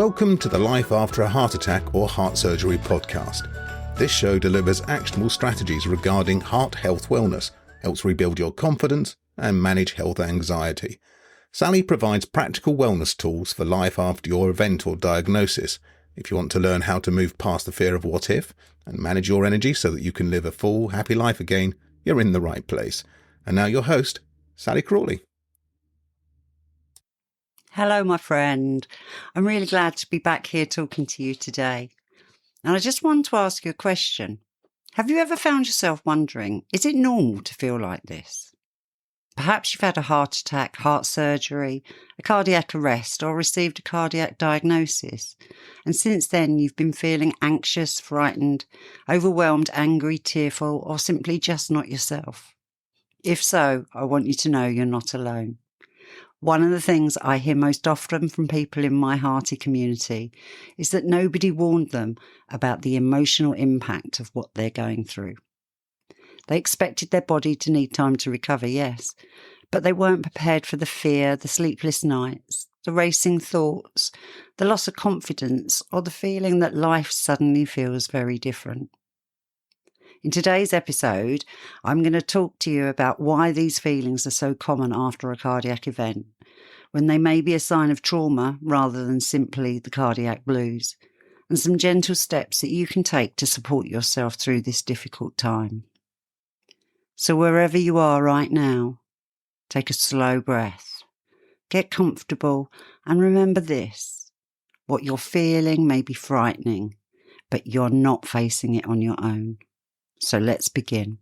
Welcome to the Life After a Heart Attack or Heart Surgery podcast. This show delivers actionable strategies regarding heart health wellness, helps rebuild your confidence and manage health anxiety. Sally provides practical wellness tools for life after your event or diagnosis. If you want to learn how to move past the fear of what if and manage your energy so that you can live a full, happy life again, you're in the right place. And now your host, Sally Crawley. Hello, my friend. I'm really glad to be back here talking to you today. And I just want to ask you a question. Have you ever found yourself wondering, is it normal to feel like this? Perhaps you've had a heart attack, heart surgery, a cardiac arrest, or received a cardiac diagnosis. And since then, you've been feeling anxious, frightened, overwhelmed, angry, tearful, or simply just not yourself. If so, I want you to know you're not alone. One of the things I hear most often from people in my hearty community is that nobody warned them about the emotional impact of what they're going through. They expected their body to need time to recover, yes, but they weren't prepared for the fear, the sleepless nights, the racing thoughts, the loss of confidence, or the feeling that life suddenly feels very different. In today's episode, I'm going to talk to you about why these feelings are so common after a cardiac event, when they may be a sign of trauma rather than simply the cardiac blues, and some gentle steps that you can take to support yourself through this difficult time. So wherever you are right now, take a slow breath, get comfortable, and remember this: what you're feeling may be frightening, but you're not facing it on your own. So let's begin.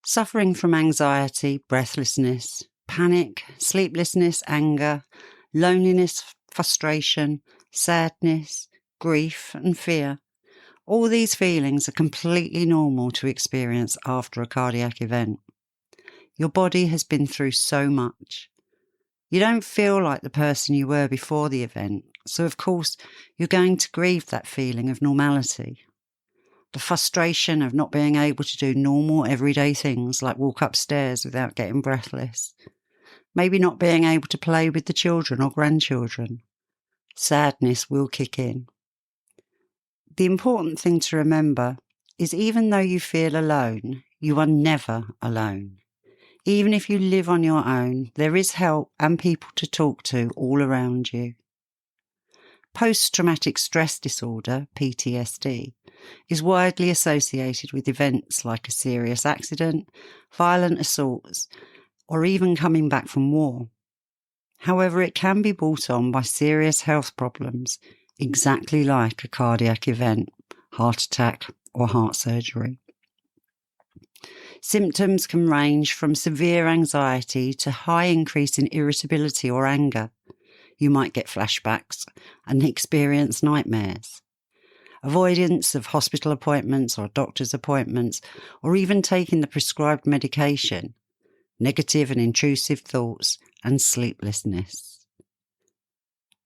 Suffering from anxiety, breathlessness, panic, sleeplessness, anger, loneliness, frustration, sadness, grief, and fear. All these feelings are completely normal to experience after a cardiac event. Your body has been through so much. You don't feel like the person you were before the event, so of course you're going to grieve that feeling of normality. The frustration of not being able to do normal everyday things like walk upstairs without getting breathless. Maybe not being able to play with the children or grandchildren. Sadness will kick in. The important thing to remember is even though you feel alone, you are never alone. Even if you live on your own, there is help and people to talk to all around you. Post-traumatic stress disorder, PTSD, is widely associated with events like a serious accident, violent assaults, or even coming back from war. However, it can be brought on by serious health problems, exactly like a cardiac event, heart attack, or heart surgery. Symptoms can range from severe anxiety to high increase in irritability or anger. You might get flashbacks and experience nightmares. Avoidance of hospital appointments or doctor's appointments, or even taking the prescribed medication, negative and intrusive thoughts, and sleeplessness.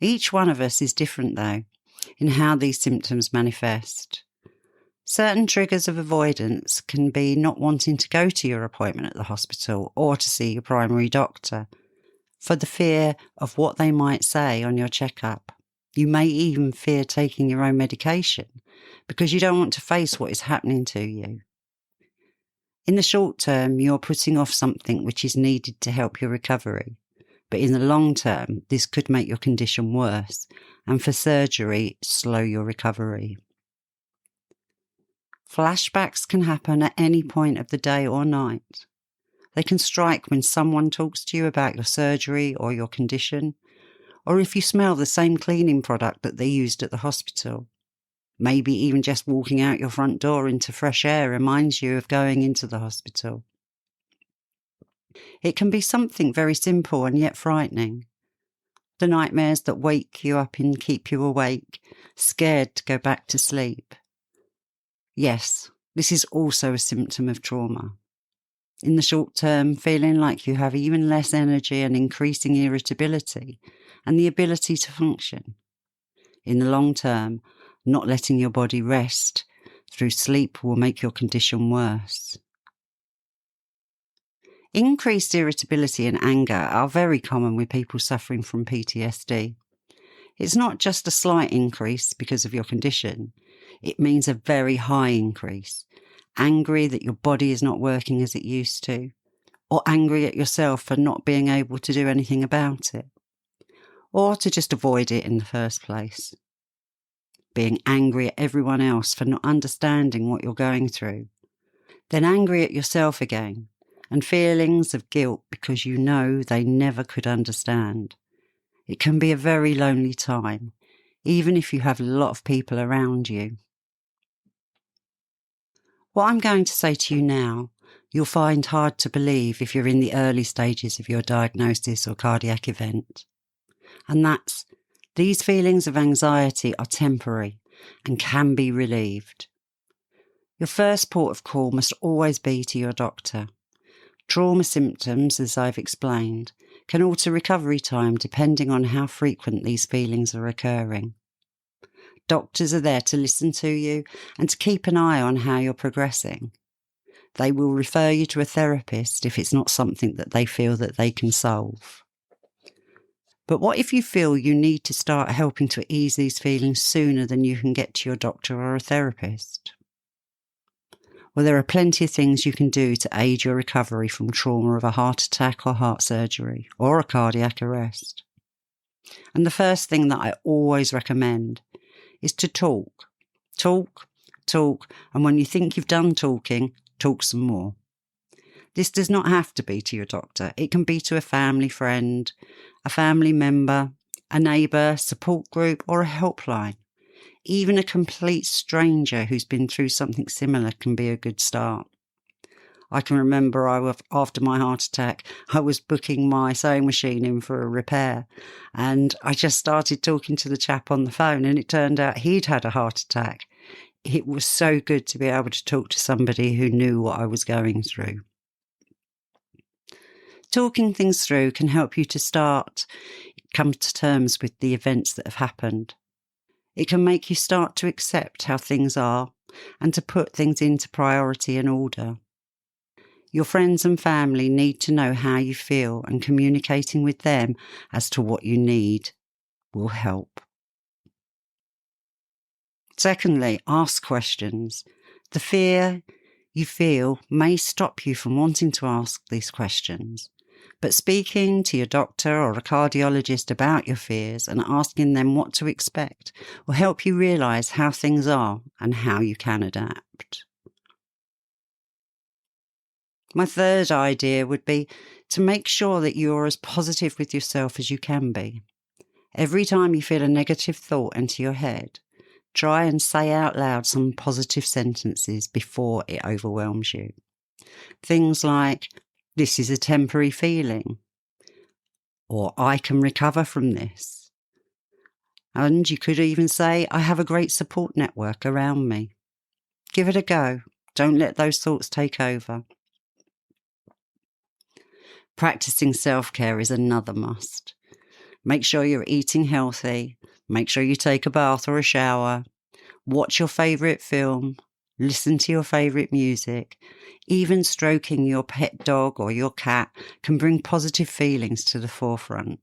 Each one of us is different, though, in how these symptoms manifest. Certain triggers of avoidance can be not wanting to go to your appointment at the hospital or to see your primary doctor, for the fear of what they might say on your checkup. You may even fear taking your own medication because you don't want to face what is happening to you. In the short term, you're putting off something which is needed to help your recovery. But in the long term, this could make your condition worse and for surgery, slow your recovery. Flashbacks can happen at any point of the day or night. They can strike when someone talks to you about your surgery or your condition, or if you smell the same cleaning product that they used at the hospital. Maybe even just walking out your front door into fresh air reminds you of going into the hospital. It can be something very simple and yet frightening. The nightmares that wake you up and keep you awake, scared to go back to sleep. Yes, this is also a symptom of trauma. In the short term, feeling like you have even less energy and increasing irritability and the ability to function. In the long term, not letting your body rest through sleep will make your condition worse. Increased irritability and anger are very common with people suffering from PTSD. It's not just a slight increase because of your condition. It means a very high increase. Angry that your body is not working as it used to, or angry at yourself for not being able to do anything about it, or to just avoid it in the first place. Being angry at everyone else for not understanding what you're going through. Then angry at yourself again, and feelings of guilt because you know they never could understand. It can be a very lonely time, even if you have a lot of people around you. What I'm going to say to you now, you'll find hard to believe if you're in the early stages of your diagnosis or cardiac event. And that's, these feelings of anxiety are temporary and can be relieved. Your first port of call must always be to your doctor. Trauma symptoms, as I've explained, can alter recovery time depending on how frequent these feelings are occurring. Doctors are there to listen to you and to keep an eye on how you're progressing. They will refer you to a therapist if it's not something that they feel that they can solve. But what if you feel you need to start helping to ease these feelings sooner than you can get to your doctor or a therapist? Well, there are plenty of things you can do to aid your recovery from trauma of a heart attack or heart surgery or a cardiac arrest. And the first thing that I always recommend is to talk. Talk, and when you think you've done talking, talk some more. This does not have to be to your doctor. It can be to a family friend, a family member, a neighbour, support group, or a helpline. Even a complete stranger who's been through something similar can be a good start. I can remember after my heart attack, I was booking my sewing machine in for a repair, and I just started talking to the chap on the phone, and it turned out he'd had a heart attack. It was so good to be able to talk to somebody who knew what I was going through. Talking things through can help you to come to terms with the events that have happened. It can make you start to accept how things are and to put things into priority and order. Your friends and family need to know how you feel, and communicating with them as to what you need will help. Secondly, ask questions. The fear you feel may stop you from wanting to ask these questions, but speaking to your doctor or a cardiologist about your fears and asking them what to expect will help you realise how things are and how you can adapt. My third idea would be to make sure that you're as positive with yourself as you can be. Every time you feel a negative thought enter your head, try and say out loud some positive sentences before it overwhelms you. Things like, "This is a temporary feeling," or "I can recover from this." And you could even say, "I have a great support network around me." Give it a go. Don't let those thoughts take over. Practicing self-care is another must. Make sure you're eating healthy. Make sure you take a bath or a shower. Watch your favourite film. Listen to your favourite music. Even stroking your pet dog or your cat can bring positive feelings to the forefront.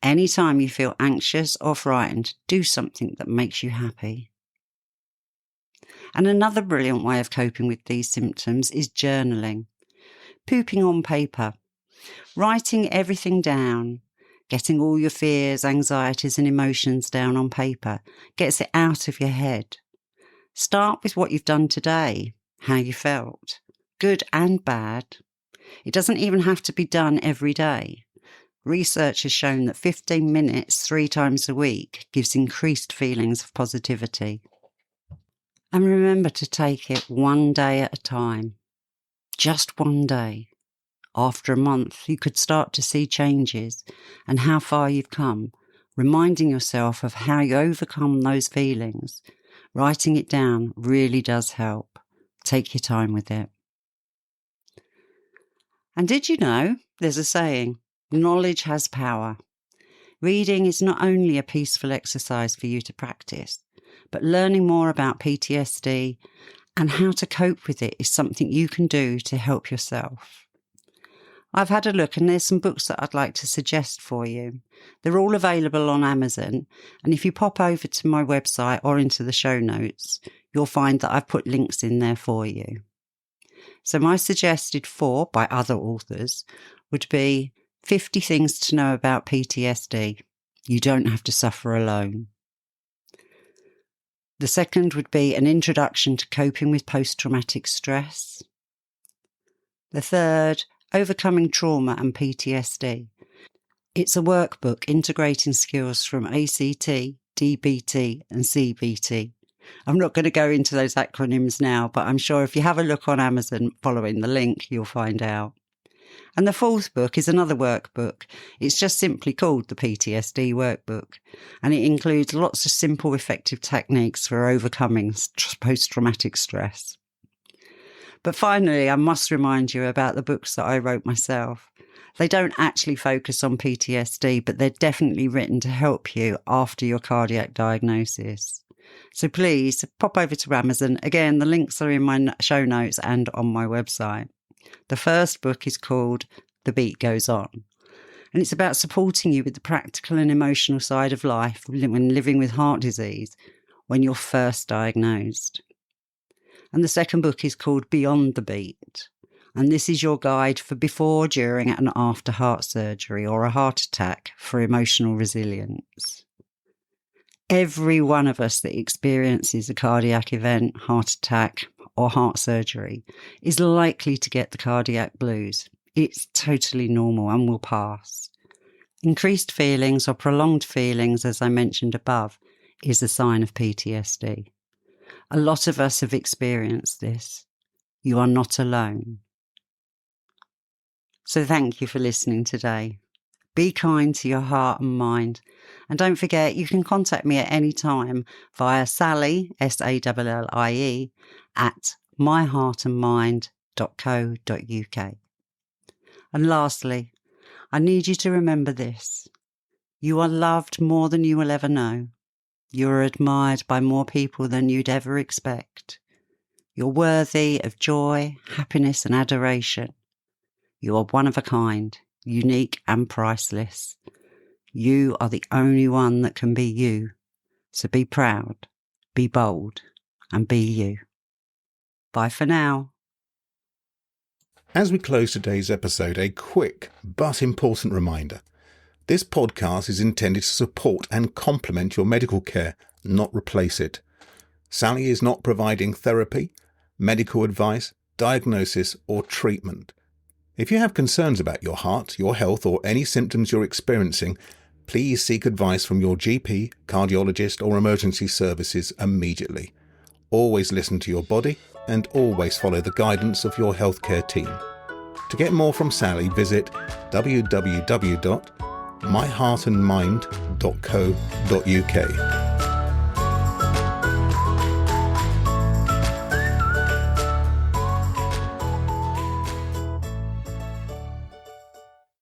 Anytime you feel anxious or frightened, do something that makes you happy. And another brilliant way of coping with these symptoms is journaling. Pooping on paper. Writing everything down. Getting all your fears, anxieties and emotions down on paper gets it out of your head. Start with what you've done today, how you felt, good and bad. It doesn't even have to be done every day. Research has shown that 15 minutes 3 times a week gives increased feelings of positivity. And remember to take it one day at a time. Just one day. After a month, you could start to see changes and how far you've come, reminding yourself of how you overcome those feelings. Writing it down really does help. Take your time with it. And did you know, there's a saying, knowledge has power. Reading is not only a peaceful exercise for you to practice, but learning more about PTSD and how to cope with it is something you can do to help yourself. I've had a look and there's some books that I'd like to suggest for you. They're all available on Amazon, and if you pop over to my website or into the show notes, you'll find that I've put links in there for you. So my suggested 4 by other authors would be 50 Things to Know About PTSD. You don't have to suffer alone. The second would be An Introduction to Coping with Post-Traumatic Stress. The third, Overcoming Trauma and PTSD. It's a workbook integrating skills from ACT, DBT and CBT. I'm not going to go into those acronyms now, but I'm sure if you have a look on Amazon following the link, you'll find out. And the fourth book is another workbook. It's just simply called the PTSD Workbook, and it includes lots of simple, effective techniques for overcoming post-traumatic stress. But finally, I must remind you about the books that I wrote myself. They don't actually focus on PTSD, but they're definitely written to help you after your cardiac diagnosis. So please pop over to Amazon. Again, the links are in my show notes and on my website. The first book is called The Beat Goes On, and it's about supporting you with the practical and emotional side of life when living with heart disease when you're first diagnosed. And the second book is called Beyond the Beat, and this is your guide for before, during and after heart surgery or a heart attack for emotional resilience. Every one of us that experiences a cardiac event, heart attack or heart surgery is likely to get the cardiac blues. It's totally normal and will pass. Increased feelings or prolonged feelings, as I mentioned above, is a sign of PTSD. A lot of us have experienced this. You are not alone. So thank you for listening today. Be kind to your heart and mind. And don't forget, you can contact me at any time via Sally, SALLIE, at myheartandmind.co.uk. And lastly, I need you to remember this. You are loved more than you will ever know. You are admired by more people than you'd ever expect. You're worthy of joy, happiness and adoration. You are one of a kind, unique and priceless. You are the only one that can be you. So be proud, be bold, and be you. Bye for now. As we close today's episode, a quick but important reminder. This podcast is intended to support and complement your medical care, not replace it. Sally is not providing therapy, medical advice, diagnosis, or treatment. If you have concerns about your heart, your health, or any symptoms you're experiencing, please seek advice from your GP, cardiologist, or emergency services immediately. Always listen to your body and always follow the guidance of your healthcare team. To get more from Sally, visit www.myheartandmind.co.uk.